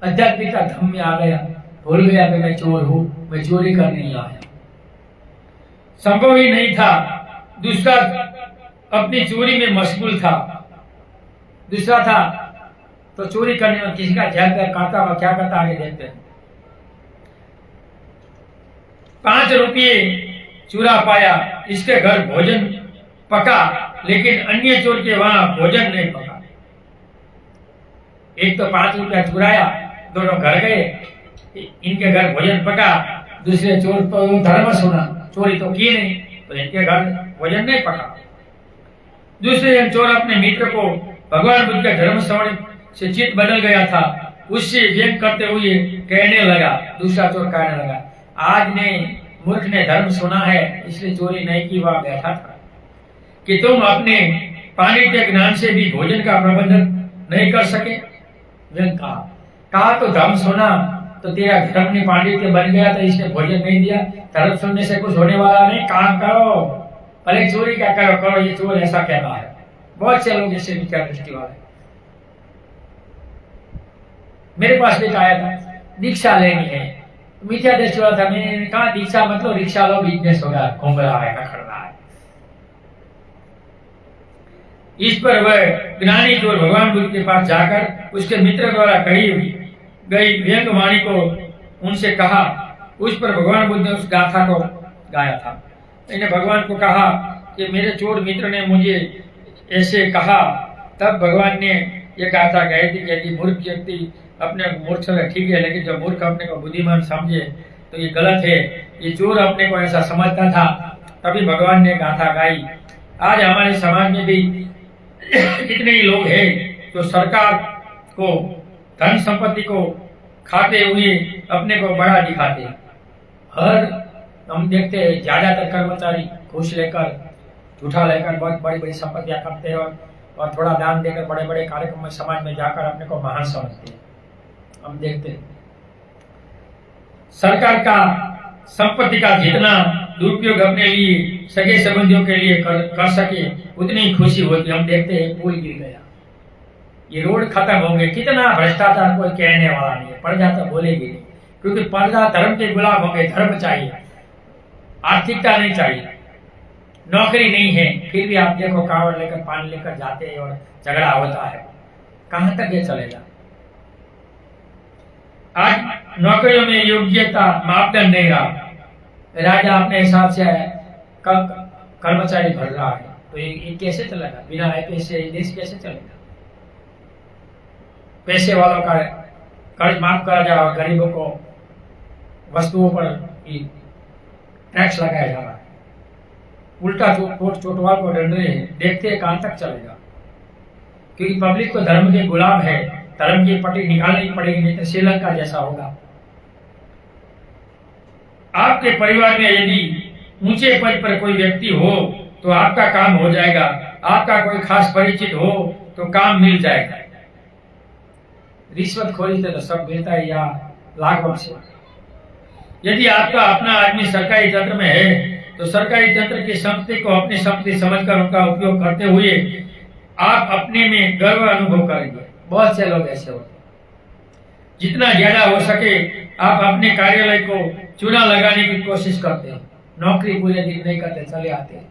आध्यात्मिकता धम में आ गया, भूल गया कि मैं चोर हूं, मैं चोरी करने नहीं आया। संभव ही नहीं था। दूसरा अपनी चोरी में मशगूल था। दूसरा था तो चोरी करने में किसी का ध्यान करता हुआ क्या करता आगे देखते हैं। 5 रुपये चुरा पाया, इसके घर भोजन पका लेकिन अन्य चोर के वहां भोजन नहीं पका। एक तो 5 रुपया चुराया, दोनों घर गए, इनके घर भोजन पका। दूसरे चोर तो धर्म सुना, चोरी तो की नहीं, तो इनके घर भोजन नहीं पका। दूसरे चोर अपने मित्र को भगवान बुद्ध के धर्म श्रवण से चित्त बदल गया था, उससे व्यंग करते हुए कहने लगा। दूसरा चोर कहने लगा, आज ने मूर्ख ने धर्म सुना है इसलिए चोरी नहीं की। वह बैठा था कि तुम अपने पांडित्य ज्ञान से भी भोजन का प्रबंधन नहीं कर सके। व्यंग कहा तो धर्म सुना तो तेरा धर्म ने पांडित्य बन गया तो इसने भोजन नहीं दिया। धर्म सुनने से कुछ होने वाला नहीं, काम करो, पहले चोरी क्या करो। ये चोर ऐसा कहता है। बहुत से लोग ऐसे विचार दृष्टि वाले। मेरे पास भी आया था, दीक्षा लेनी है, मिथ्या दृष्टि वाला था। मैंने कहा दीक्षा मतलब रिक्शा लो, बिजनेस होगा, घूम रहा है, खड़ रहा है। इस पर वह ज्ञानी चोर भगवान बुद्ध के पास जाकर उसके मित्र द्वारा कही गई व्यंग वाणी को उनसे कहा। उस पर भगवान बुद्ध ने उस गाथा को गाया था। मैंने भगवान को कहा कि मेरे चोर मित्र ने मुझे ऐसे कहा। तब भगवान ने ये गाथा गाई थी कि यदि मूर्ख व्यक्ति अपने मूर्ख से ठीक है, लेकिन जब मूर्ख अपने को बुद्धिमान समझे तो ये गलत है। ये चोर अपने को ऐसा समझता था, तभी भगवान ने गाथा गाई। आज हमारे समाज में भी कितने ही लोग हैं जो सरकार को, धन संपत्ति को खाते हुए अपने को बड़ा दिखाते हैं। हर हम देखते हैं ज्यादातर कर्मचारी घूस लेकर, झूठा लेकर बहुत बड़ी बड़ी संपत्तियां करते हैं और थोड़ा दान देकर बड़े बड़े कार्यक्रम में समाज में जाकर अपने को महान समझते हैं। हम देखते हैं सरकार का संपत्ति का जितना दुरुपयोग अपने लिए, सगे संबंधियों के लिए कर सके उतनी ही खुशी होती। हम देखते हैं पुल गिर गया, ये रोड खत्म हो गए, कितना भ्रष्टाचार कोई कहने वाला नहीं है। प्रजा तो बोलेगी नहीं, क्योंकि प्रजा धर्म के गुलाम हो गए। धर्म चाहिए, आर्थिकता नहीं चाहिए, नौकरी नहीं है, फिर भी आप देखो कांवड़ लेकर पानी लेकर जाते हैं और झगड़ा होता है। कहां तक ये चलेगा? आज नौकरियों में योग्यता मापदंड नहीं रहा। राजा अपने हिसाब से कर्मचारी भर रहा है, तो ये कैसे चलेगा? बिना पैसे देश कैसे चलेगा? पैसे वालों का कर्ज माफ करा जा रहा, गरीबों को वस्तुओं पर टैक्स लगाया जा रहा है, उल्टा चोटवाल को दंड रहे हैं। देखते हैं कहां तक चलेगा, क्योंकि पब्लिक को धर्म के गुलाम है। धर्म की पट्टी निकालनी पड़ेगी, नहीं तो श्रीलंका जैसा होगा। आपके परिवार में यदि ऊंचे पद पर कोई व्यक्ति हो तो आपका काम हो जाएगा। आपका कोई खास परिचित हो तो काम मिल जाएगा। रिश्वतखोरी से तो सब मिलता है या लाखों से। यदि आपका अपना आदमी सरकारी तंत्र में है तो सरकारी तंत्र की संपत्ति को अपनी संपत्ति समझकर उनका उपयोग करते हुए आप अपने में गर्व अनुभव करेंगे। बहुत से लोग ऐसे होते हैं। जितना ज्यादा हो सके आप अपने कार्यालय को चूना लगाने की कोशिश करते हैं। नौकरी पूरे दिन नहीं करते, चले आते हैं।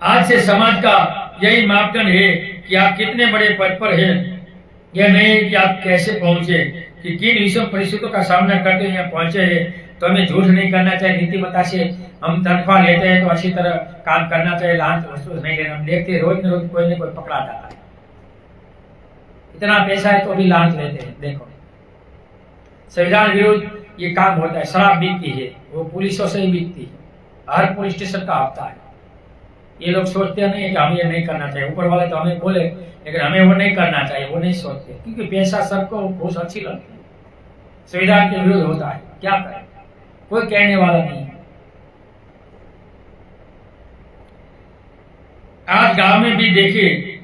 आज से समाज का यही मापदंड है कि आप कितने बड़े पद पर हैं, यह नहीं कि आप कैसे पहुंचे, कि किन विषम परिस्थितियों का सामना करके यहाँ पहुंचे हैं। तो हमें झूठ नहीं करना चाहिए, नीतिमत्ता से हम तनख्वाह लेते हैं तो अच्छी तरह काम करना चाहिए, लांच वस्तु नहीं लेना। हम देखते हैं रोज न रोज कोई न कोई पकड़ा जाता है। इतना पैसा है तो भी लांच लेते हैं। देखो, संविधान विरुद्ध ये काम होता है। शराब बिकती है, वो पुलिसों से ही बिकती है, हर पुलिस स्टेशन का हफ्ता है। ये लोग सोचते नहीं है कि हमें ये नहीं करना चाहिए। ऊपर वाले तो हमें बोले, लेकिन हमें वो नहीं करना चाहिए, वो नहीं सोचते, क्योंकि पैसा सबको बहुत अच्छी लगती है। संविधान के विरुद्ध होता है, क्या करें, कोई कहने वाला नहीं। आज गांव में भी देखिए,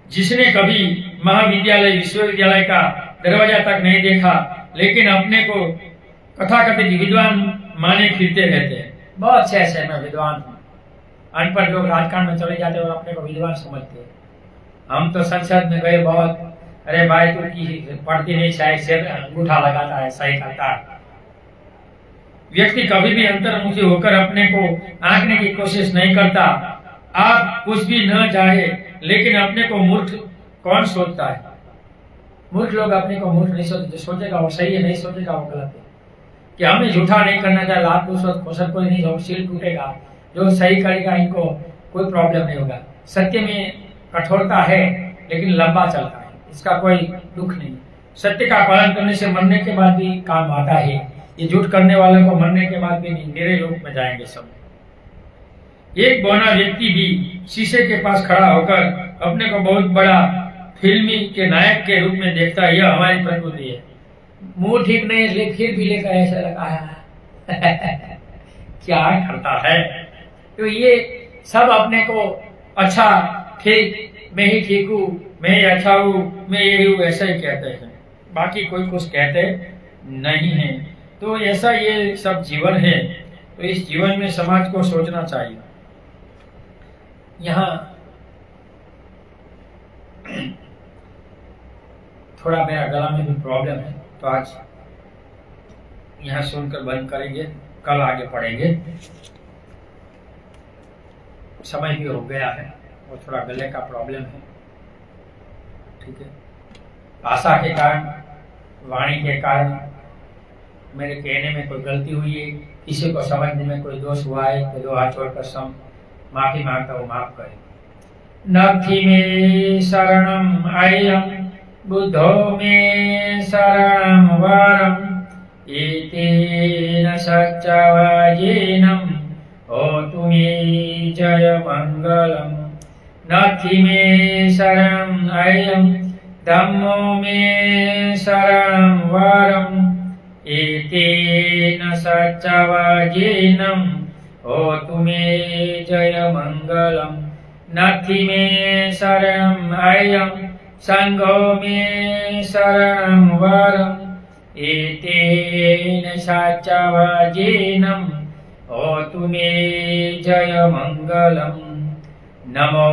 जिसने कभी महाविद्यालय विश्वविद्यालय का दरवाजा तक नहीं देखा, लेकिन अपने को कथाकथित विद्वान माने फिरते रहते हैं। बहुत से ऐसे मैं विद्वान हूँ। अनपढ़ लोग राजकारण में चले जाते हैं और अपने को विद्वान समझते हैं। हम तो संसद में गए बहुत, अरे भाई तू की पढ़ती नहीं, शायद से अंगूठा लगाता है, सही करता है। व्यक्ति कभी भी अंतर्मुखी होकर अपने को आंकने की कोशिश नहीं करता। आप कुछ भी न चाहे, लेकिन अपने को मूर्ख कौन सोचता है? मूर्ख लोग अपने को मूर्ख नहीं सोचते। जो सोचेगा वो सही है, नहीं सोचेगा वो गलत है। कि हमें झूठा नहीं करना चाहिए, लाभ कोशल कोई नहीं, जो सील टूटेगा, जो सही करेगा इनको कोई प्रॉब्लम नहीं होगा। सत्य में कठोरता है लेकिन लंबा चलता है, इसका कोई दुख नहीं। सत्य का पालन करने से मरने के बाद भी काम आता है। ये झूठ करने वालों को मरने के बाद भी नहीं, मेरे लोक में जाएंगे सब। एक बौना व्यक्ति भी शीशे के पास खड़ा होकर अपने को बहुत बड़ा फिल्मी के नायक के रूप में देखता है। यह हमारी प्रकृति है। मुंह ठीक नहीं इसलिए फिर भी लेकर ऐसा लगा है क्या करता है। तो ये सब अपने को अच्छा, ठीक, मैं ही ठीक हूँ, मैं ही अच्छा हूँ, मैं यही हूँ, ऐसा ही कहते हैं। बाकी कोई कुछ कहते नहीं है। तो ऐसा ये सब जीवन है। तो इस जीवन में समाज को सोचना चाहिए। यहाँ थोड़ा मेरा गला में भी प्रॉब्लम है, तो आज यहाँ सुनकर बंद करेंगे, कल आगे पढ़ेंगे। समय भी हो गया है और थोड़ा गले का प्रॉब्लम है, ठीक है। भाषा के कारण, वाणी के कारण मेरे कहने में कोई गलती हुई है, किसी को समझने में कोई दोष हुआ है तो दो हाथ छोड़कर माफी मांगता हूँ, माफ करें। नथि मे शरणम अयम बुद्धो मे शरणम वरम एतेन सच्चवाजेनम होतु मे जय मंगलम। नथि मे शरणम अयम धम्मो मे शरणम वरम एतेन सच्चवाजेनम होतु मे जय मंगलम। नथि मे शरणम अयम संघो मे शरणम वरम एतेन सच्चवाजेनम होतु मे जय मंगलम। नमो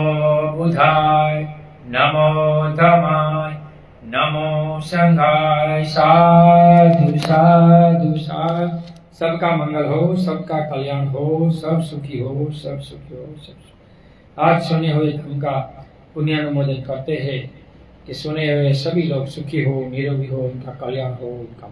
बुधाय, नमो धम्माय, नमो संघाय। साधु साधु साधु। सबका मंगल हो, सबका कल्याण हो, सब सुखी हो, सब सुखी हो, सब सुखी। आज सुने हुए धर्म का पुण्यानुमोदन करते हैं कि सुने हुए सभी लोग सुखी हो, निरोगी हो, उनका कल्याण हो, उनका